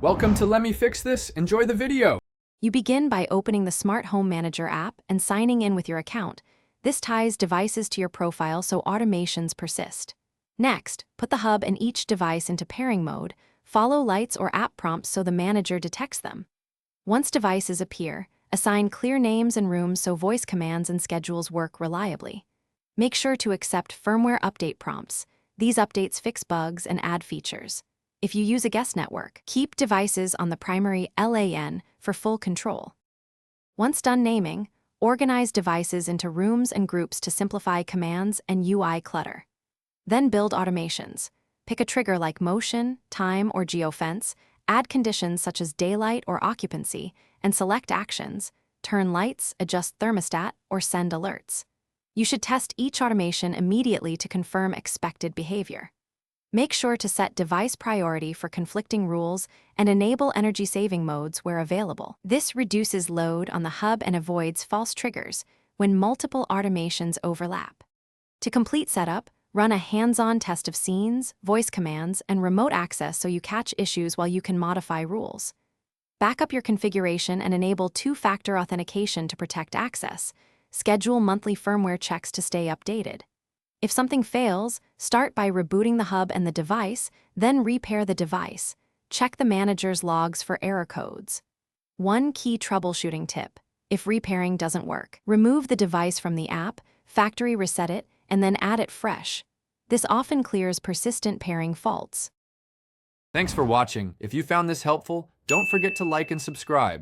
Welcome to Let Me Fix This. Enjoy the video. You begin by opening the Smart Home Manager app and signing in with your account. This ties devices to your profile so automations persist. Next, put the hub and each device into pairing mode. Follow lights or app prompts so the manager detects them. Once devices appear, assign clear names and rooms so voice commands and schedules work reliably. Make sure to accept firmware update prompts. These updates fix bugs and add features. If you use a guest network, keep devices on the primary LAN for full control. Once done naming, organize devices into rooms and groups to simplify commands and UI clutter. Then build automations. Pick a trigger like motion, time, or geofence, add conditions such as daylight or occupancy, and select actions, turn lights, adjust thermostat, or send alerts. You should test each automation immediately to confirm expected behavior. Make sure to set device priority for conflicting rules and enable energy-saving modes where available. This reduces load on the hub and avoids false triggers when multiple automations overlap. To complete setup, run a hands-on test of scenes, voice commands, and remote access so you catch issues while you can modify rules. Back up your configuration and enable two-factor authentication to protect access. Schedule monthly firmware checks to stay updated. If something fails, start by rebooting the hub and the device, then repair the device. Check the manager's logs for error codes. One key troubleshooting tip: if repairing doesn't work, remove the device from the app, factory reset it, and then add it fresh. This often clears persistent pairing faults. Thanks for watching. If you found this helpful, don't forget to like and subscribe.